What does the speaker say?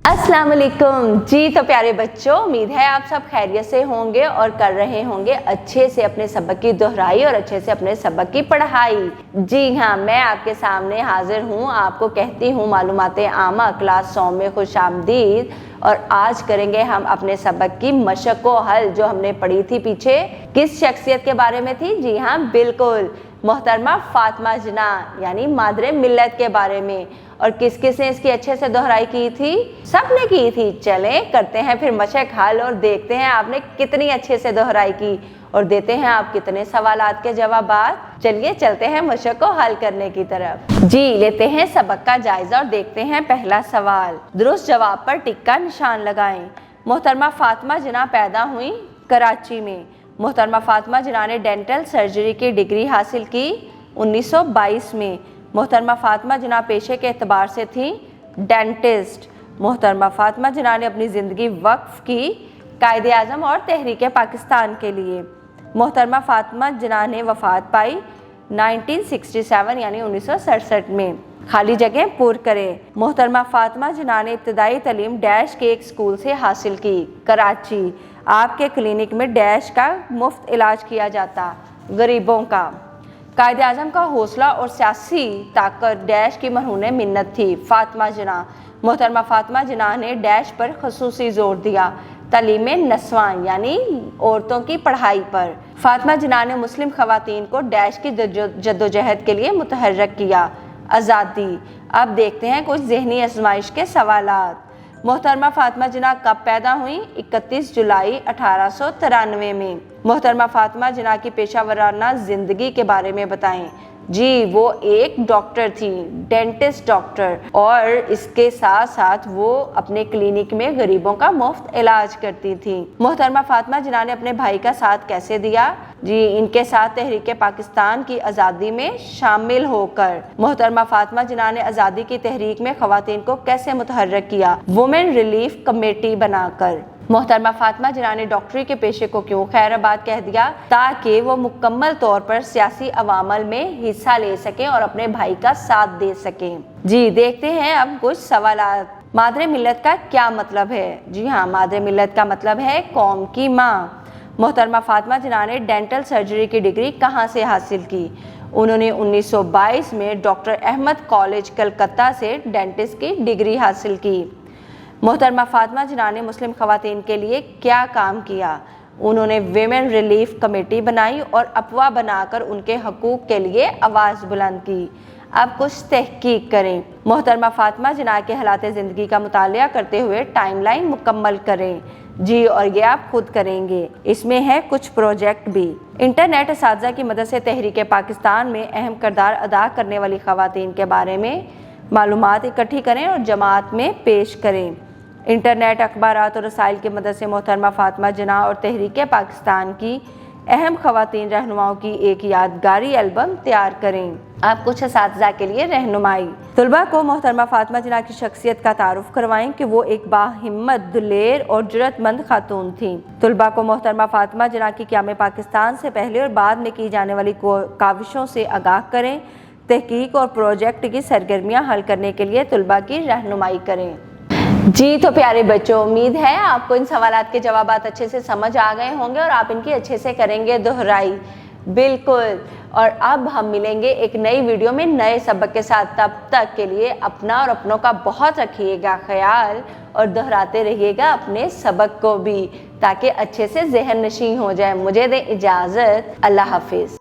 अस्सलाम वालेकुम जी। तो प्यारे बच्चों, उम्मीद है आप सब खैरियत से होंगे और कर रहे होंगे अच्छे से अपने सबक की दोहराई और अच्छे से अपने सबक की पढ़ाई। जी हाँ, मैं आपके सामने हाजिर हूँ, आपको कहती हूँ मालूमाते आमा क्लास 100 में खुशामदीद। और आज करेंगे हम अपने सबक की मशक व हल, जो हमने पढ़ी थी पीछे। किस शख्सियत के बारे में थी? जी हाँ, बिल्कुल मोहतरमा फातिमा जिन्ना यानी मादरे मिल्लत के बारे में। और किस किस ने इसकी अच्छे से दोहराई की थी? सबने की थी। चलें करते हैं फिर मशक हल और देखते हैं आपने कितनी अच्छे से दोहराई की और देते हैं आप कितने सवालात के जवाबात। चलिए चलते हैं मशक को हल करने की तरफ। जी, लेते हैं सबक का जायजा और देखते हैं पहला सवाल। दुरुस्त जवाब पर टिक का निशान लगाएं। मोहतरमा फातिमा जिन्ना पैदा हुई कराची में। मोहतरमा फातिमा जिन्ना ने डेंटल सर्जरी की डिग्री हासिल की 1922 में। मोहतरमा फातिमा जिन्ना पेशे के एतबार से थी डेंटिस्ट। मोहतरमा फातिमा जिन्ना ने अपनी ज़िंदगी वक्फ की कायदे आज़म और तहरीक पाकिस्तान के लिए। मोहतरमा फातिमा जिन्ना ने वफ़ात पाई 1967 यानी 1967 में। खाली जगह पूर करें। मोहतरमा फातिमा जिन्ना ने इब्तदाई तालीम डैश के एक स्कूल से हासिल की कराची। आपके क्लिनिक में डैश का मुफ्त इलाज किया जाता गरीबों का। कायदे आज़म का हौसला और सियासी ताकत डैश की मरहून मिन्नत थी फातिमा जिन्ना। मोहतरमा फातिमा जिन्ना ने डैश पर खसूसी जोर दिया तालीम नस्वान यानी औरतों की पढ़ाई पर। फातिमा जिन्ना ने मुस्लिम खवातीन को डैश की जद्दोजहद के लिए मुतहर्रिक किया आज़ादी। अब देखते हैं कुछ ज़हनी आजमाइश के सवालात। मोहतरमा फातिमा जिन्ना कब पैदा हुई? 31 जुलाई 1893 में। मोहतरमा फातिमा जिन्ना की पेशा वराना ज़िंदगी के बारे में बताएं। जी, वो एक डॉक्टर थी, डेंटिस्ट डॉक्टर, और इसके साथ साथ वो अपने क्लिनिक में गरीबों का मुफ्त इलाज करती थी। मोहतरमा फातिमा जिन्ना ने अपने भाई का साथ कैसे दिया? जी, इनके साथ तहरीक पाकिस्तान की आज़ादी में शामिल होकर। मोहतरमा फातिमा जिन्ना ने आज़ादी की तहरीक में ख़वातीन को कैसे मुतहर्रिक किया? वुमेन रिलीफ कमेटी बनाकर। मोहतरमा फातिमा जिन्ना ने डॉक्टरी के पेशे को क्यों खैराबाद कह दिया? ताकि वो मुकम्मल तौर पर सियासी अवामल में हिस्सा ले सकें और अपने भाई का साथ दे सकें। जी, देखते हैं अब कुछ सवालात। मादरे मिल्लत का क्या मतलब है? जी हाँ, मादरे मिल्लत का मतलब है कौम की माँ। मोहतरमा फातिमा जिन्ना ने डेंटल सर्जरी की डिग्री कहाँ से हासिल की? उन्होंने 1922 में डॉक्टर अहमद कॉलेज कलकत्ता से डेंटिस्ट की डिग्री हासिल की। मोहतरमा फातिमा जिन्ना ने मुस्लिम खवातीन के लिए क्या काम किया? उन्होंने विमेन रिलीफ कमेटी बनाई और अफवाह बनाकर उनके हकूक़ के लिए आवाज़ बुलंद की। अब कुछ तहकीक करें। मोहतरमा फातिमा जिन्ना के हालात ज़िंदगी का मुतालिया करते हुए टाइमलाइन मुकम्मल करें। जी, और ये आप खुद करेंगे। इसमें है कुछ प्रोजेक्ट भी। इंटरनेट असातिज़ा की मदद से तहरीक पाकिस्तान में अहम किरदार अदा करने वाली खवातीन के बारे में मालूमात इकट्ठी करें और जमात में पेश करें। इंटरनेट, अखबारात और रसाइल की मदद से मोहतरमा फातिमा जिन्ना और तहरीक पाकिस्तान की अहम खवातीन रहनुमाओं की एक यादगारी एल्बम तैयार करें। आप कुछ असातिज़ा के लिए रहनुमाई। तुलबा को मोहतरमा फातिमा जिन्ना की शख्सियत का तारुफ करवाएं कि वो एक बाहिम्मत, दिलेर और जुर्रतमंद खातून थी। तुलबा को मोहतरमा फातिमा जिन्ना की क़याम पाकिस्तान से पहले और बाद में की जाने वाली काविशों से आगाह करें। तहकीक और प्रोजेक्ट की सरगर्मियाँ हल करने के लिए तुलबा की रहनुमाई करें। जी, तो प्यारे बच्चों, उम्मीद है आपको इन सवालात के जवाबात अच्छे से समझ आ गए होंगे और आप इनकी अच्छे से करेंगे दोहराई। बिल्कुल। और अब हम मिलेंगे एक नई वीडियो में नए सबक के साथ। तब तक के लिए अपना और अपनों का बहुत रखिएगा ख्याल और दोहराते रहिएगा अपने सबक को भी, ताकि अच्छे से ज़हन नशीं हो जाए। मुझे दें इजाज़त। अल्लाह हाफिज़।